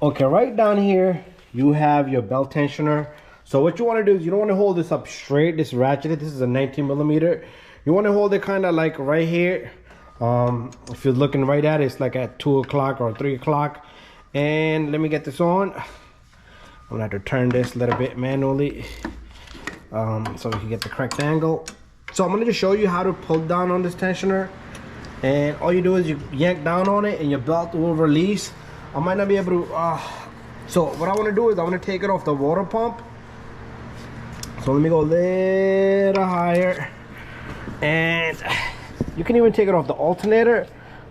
Okay, right down here you have your belt tensioner. So what you want to do is you don't want to hold this up straight, this ratchet. This is a 19 millimeter. You want to hold it kind of like right here. If you're looking right at it, it's like at 2 o'clock or 3 o'clock. And let me get this on. I'm gonna have to turn this a little bit manually so we can get the correct angle. So I'm gonna just show you how to pull down on this tensioner. And all you do is you yank down on it and your belt will release. I might not be able to, so what I want to do is I want to take it off the water pump. So let me go a little higher. And you can even take it off the alternator,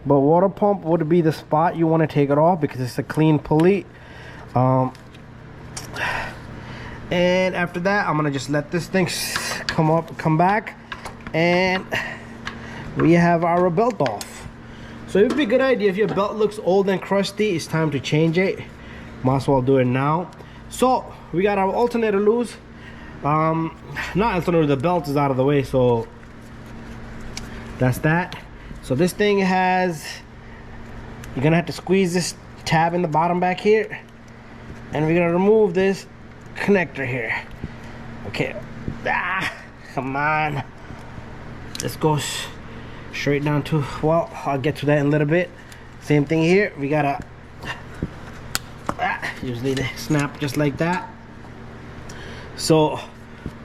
but water pump would be the spot you want to take it off because it's a clean pulley. And after that, I'm going to just let this thing come back, and we have our belt off. So it would be a good idea if your belt looks old and crusty, it's time to change it. Might as well do it now. So we got our alternator loose. Not alternator, the belt is out of the way, so that's that. So this thing has, you're gonna have to squeeze this tab in the bottom back here, and we're gonna remove this connector here. Okay, come on. This goes straight down to, well, I'll get to that in a little bit. Same thing here, we gotta usually they snap just like that. So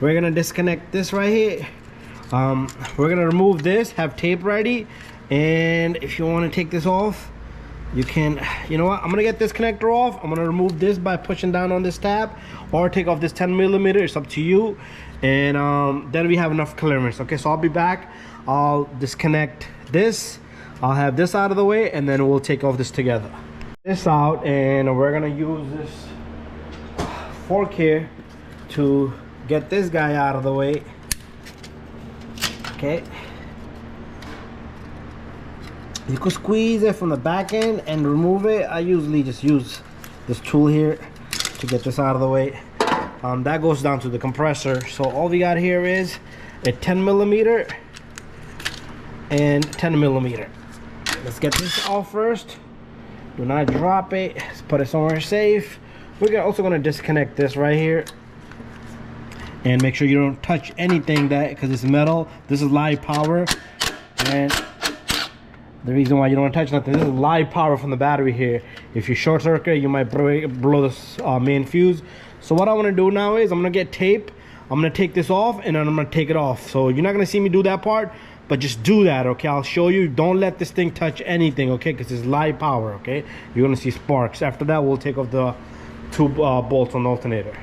we're gonna disconnect this right here. We're gonna remove this, have tape ready, and if you want to take this off, you can. You know what, I'm gonna get this connector off. I'm gonna remove this by pushing down on this tab, or take off this 10 millimeter. It's up to you. And then we have enough clearance. Okay, so I'll be back. I'll disconnect this, I'll have this out of the way, and then we'll take off this together. This out, and we're gonna use this fork here to get this guy out of the way. Okay, you could squeeze it from the back end and remove it. I usually just use this tool here to get this out of the way. That goes down to the compressor. So all we got here is a 10 millimeter and 10 millimeter. Let's get this off first. Do not drop it. Let's put it somewhere safe. We're also going to disconnect this right here, and make sure you don't touch anything that, because it's metal. This is live power, and the reason why you don't want to touch nothing, this is live power from the battery here. If you short circuit, you might blow this main fuse. So what I want to do now is I'm going to get tape. I'm going to take this off, and then I'm going to take it off. So you're not going to see me do that part, but just do that, okay? I'll show you. Don't let this thing touch anything, okay? Because it's live power, okay? You're going to see sparks. After that, we'll take off the two bolts on the alternator.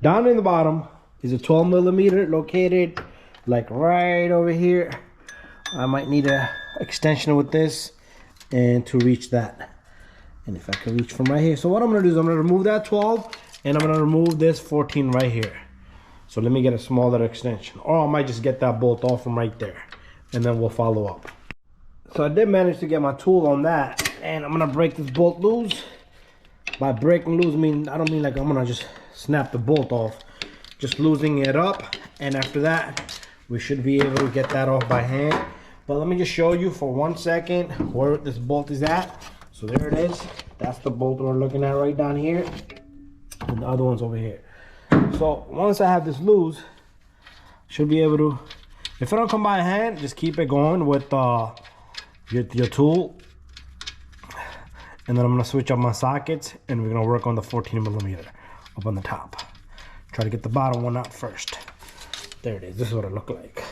Down in the bottom is a 12 millimeter located like right over here. I might need a extension with this and to reach that. And if I can reach from right here. So what I'm going to do is I'm going to remove that 12, and I'm going to remove this 14 right here. So let me get a smaller extension, or I might just get that bolt off from right there, and then we'll follow up. So I did manage to get my tool on that, and I'm gonna break this bolt loose. By breaking loose, I don't mean like I'm gonna just snap the bolt off, just loosening it up, and after that we should be able to get that off by hand. But let me just show you for 1 second where this bolt is at. So there it is. That's the bolt we're looking at right down here, and the other one's over here. So once I have this loose, should be able to, if I don't come by hand, just keep it going with your tool. And then I'm gonna switch up my sockets, and we're gonna work on the 14 millimeter up on the top. Try to get the bottom one out first. There it is. This is what it looked like.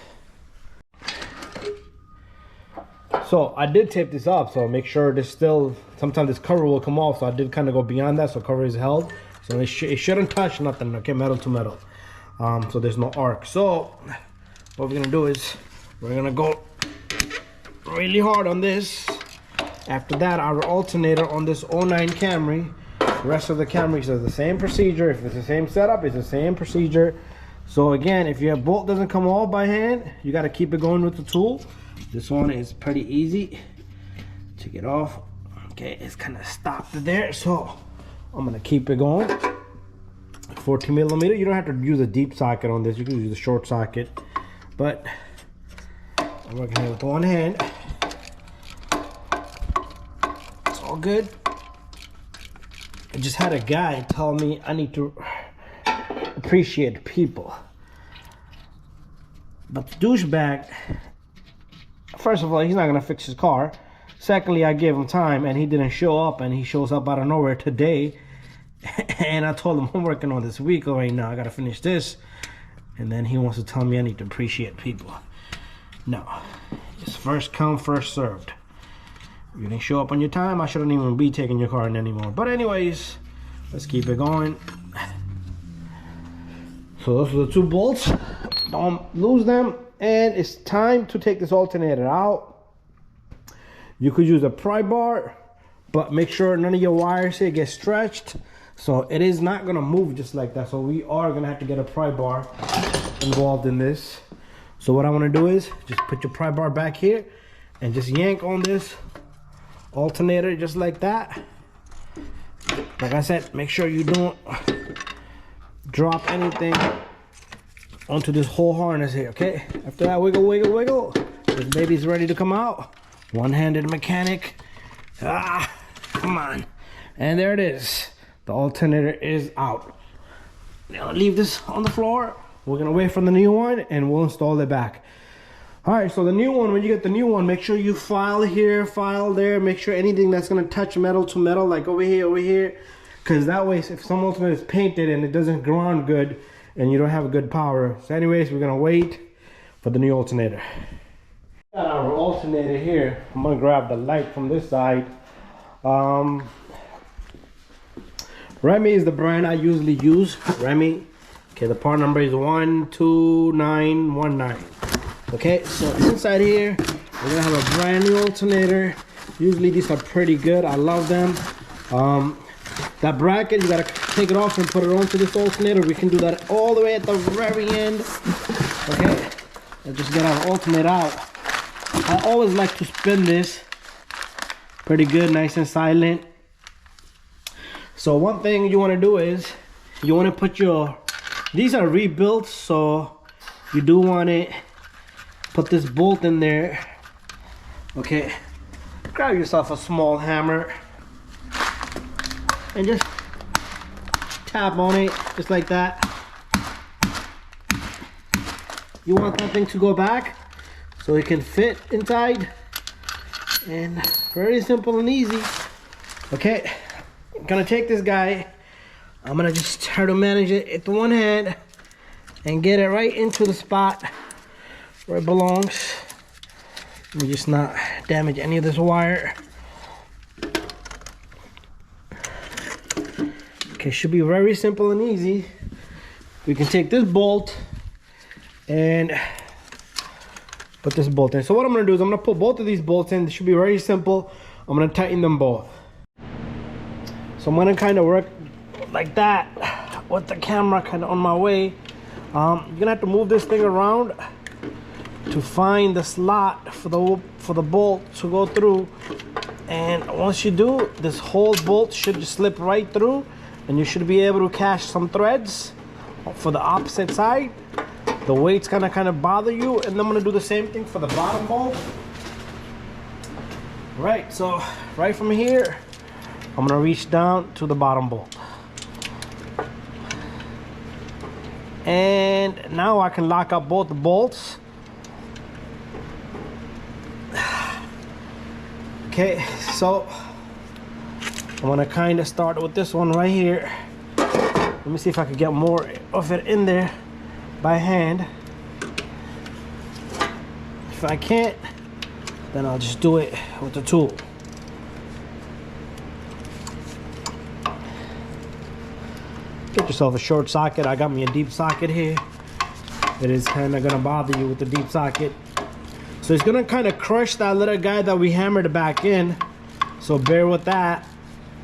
So I did tape this up, so make sure this still, sometimes this cover will come off, so I did kind of go beyond that, so cover is held. So it shouldn't touch nothing, okay, metal to metal. So there's no arc. So what we're gonna do is we're gonna go really hard on this. After that, our alternator on this 09 Camry, the rest of the Camrys is the same procedure. If it's the same setup, it's the same procedure. So again, if your bolt doesn't come off by hand, you gotta keep it going with the tool. This one is pretty easy to get off. Okay, it's kind of stopped there, so I'm gonna keep it going. 14 millimeter. You don't have to use a deep socket on this. You can use a short socket, but I'm working here with one hand. It's all good. I just had a guy tell me I need to appreciate people. But the douchebag, first of all, he's not gonna fix his car. Secondly, I gave him time and he didn't show up, and he shows up out of nowhere today. And I told him I'm working on this vehicle right now. I gotta finish this. And then he wants to tell me I need to appreciate people. No, it's first come, first served. If you didn't show up on your time, I shouldn't even be taking your car in anymore. But anyways, let's keep it going. So those are the 2 bolts. Don't lose them. And it's time to take this alternator out. You could use a pry bar, but make sure none of your wires here get stretched. So it is not gonna move just like that. So we are gonna have to get a pry bar involved in this. So what I wanna do is just put your pry bar back here and just yank on this alternator just like that. Like I said, make sure you don't drop anything onto this whole harness here, okay? After that, wiggle, wiggle, wiggle. This baby's ready to come out. One-handed mechanic. Ah, come on. And there it is. The alternator is out. Now leave this on the floor. We're gonna wait for the new one and we'll install it back. All right, so the new one, when you get the new one, make sure you file here, file there. Make sure anything that's gonna touch metal to metal, like over here, because that way, if some alternator is painted and it doesn't ground good and you don't have a good power. So anyways, we're gonna wait for the new alternator. Got our alternator here. I'm gonna grab the light from this side. Remy is the brand I usually use. Remy. Okay, the part number is 12919. Okay, so inside here we're gonna have a brand new alternator. Usually these are pretty good. I love them. That bracket, you gotta take it off and put it onto this alternator. We can do that all the way at the very end. Okay, let's just get our alternator out. I always like to spin this. Pretty good, nice and silent. So one thing you want to do is you want to put your, these are rebuilt, so you do want to put this bolt in there. Okay, grab yourself a small hammer and just tap on it just like that. You want that thing to go back so it can fit inside, and very simple and easy. Okay, I'm gonna take this guy, I'm gonna just try to manage it with one hand and get it right into the spot where it belongs. Let me just not damage any of this wire. Okay, should be very simple and easy. We can take this bolt and put this bolt in. So what I'm gonna do is I'm gonna put both of these bolts in. This should be very simple. I'm gonna tighten them both. So I'm gonna kind of work like that with the camera kind of on my way. You're gonna have to move this thing around to find the slot for the bolt to go through. And once you do, this whole bolt should just slip right through, and you should be able to catch some threads for the opposite side. The weight's gonna kind of bother you, and I'm gonna do the same thing for the bottom bolt. Right, so right from here, I'm gonna reach down to the bottom bolt. And now I can lock up both the bolts. Okay, so I'm gonna kind of start with this one right here. Let me see if I can get more of it in there by hand. If I can't, then I'll just do it with the tool. Get yourself a short socket. I got me a deep socket here. It is kind of gonna bother you with the deep socket. So it's gonna kind of crush that little guy that we hammered back in. So bear with that.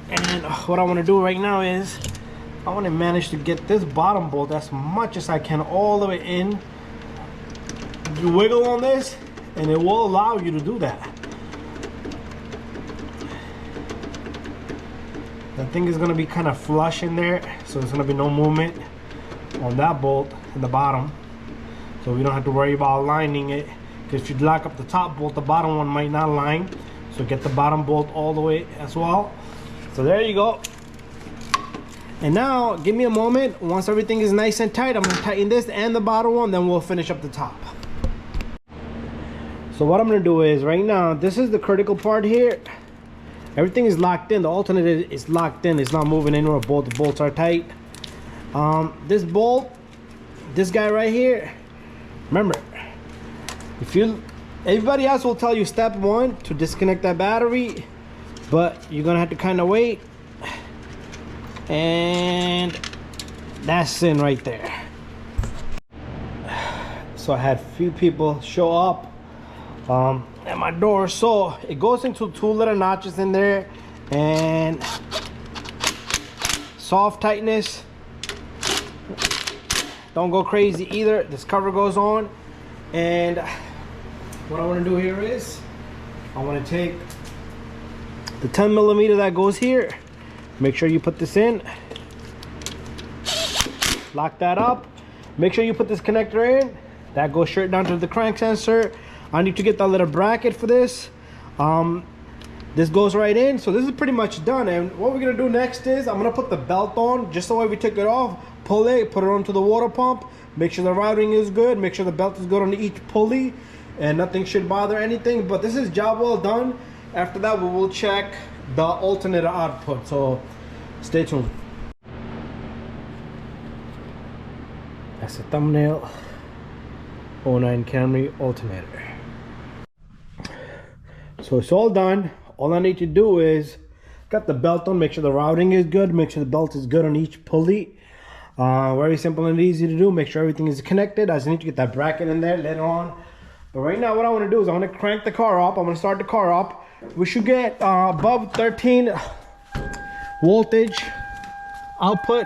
And what I wanna do right now is I wanna manage to get this bottom bolt as much as I can all the way in. You wiggle on this and it will allow you to do that. The thing is gonna be kind of flush in there, so there's gonna be no movement on that bolt in the bottom. So we don't have to worry about lining it. Because if you lock up the top bolt, the bottom one might not line. So get the bottom bolt all the way as well. So there you go. And now give me a moment. Once everything is nice and tight, I'm gonna tighten this and the bottom one, then we'll finish up the top. So what I'm gonna do is, right now, this is the critical part here. Everything is locked in. The alternator is locked in. It's not moving anywhere. Both the bolts are tight. This bolt, this guy right here, remember, everybody else will tell you step one to disconnect that battery, but you're gonna have to kind of wait. And that's in right there. So I had a few people show up at my door. So it goes into 2 little notches in there, and soft tightness. Don't go crazy either. This cover goes on, and what I want to do here is I want to take the 10 millimeter that goes here. Make sure you put this in, lock that up. Make sure you put this connector in. That goes straight down to the crank sensor. I need to get that little bracket for this. This goes right in. So this is pretty much done. And what we're gonna do next is I'm gonna put the belt on, just the way we took it off. Pull it, put it onto the water pump. Make sure the routing is good. Make sure the belt is good on each pulley, and nothing should bother anything. But this is job well done. After that, we will check the alternator output. So stay tuned. That's the thumbnail. 09 Camry alternator. So it's all done. All I need to do is got the belt on, make sure the routing is good, make sure the belt is good on each pulley. Very simple and easy to do. Make sure everything is connected. I just need to get that bracket in there later on. But right now what I want to do is I want to crank the car up. I'm going to start the car up. We should get above 13 voltage output.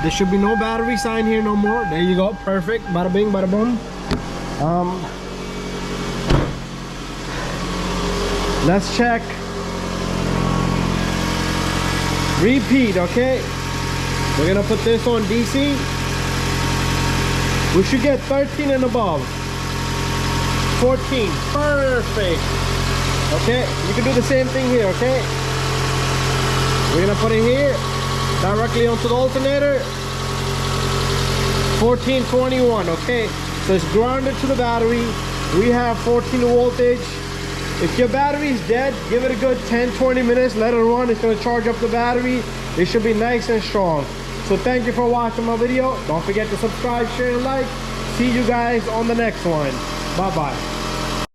There should be no battery sign here no more. There you go. Perfect. Bada bing, bada boom. Let's check. Repeat, okay? We're gonna put this on DC. We should get 13 and above. 14. Perfect. Okay, you can do the same thing here, okay? We're gonna put it here, directly onto the alternator. 1421, okay? So it's grounded to the battery. We have 14 voltage. If your battery is dead, give it a good 10-20 minutes, let it run. It's gonna charge up the battery. It should be nice and strong. So thank you for watching my video. Don't forget to subscribe, share, and like. See you guys on the next one. Bye-bye.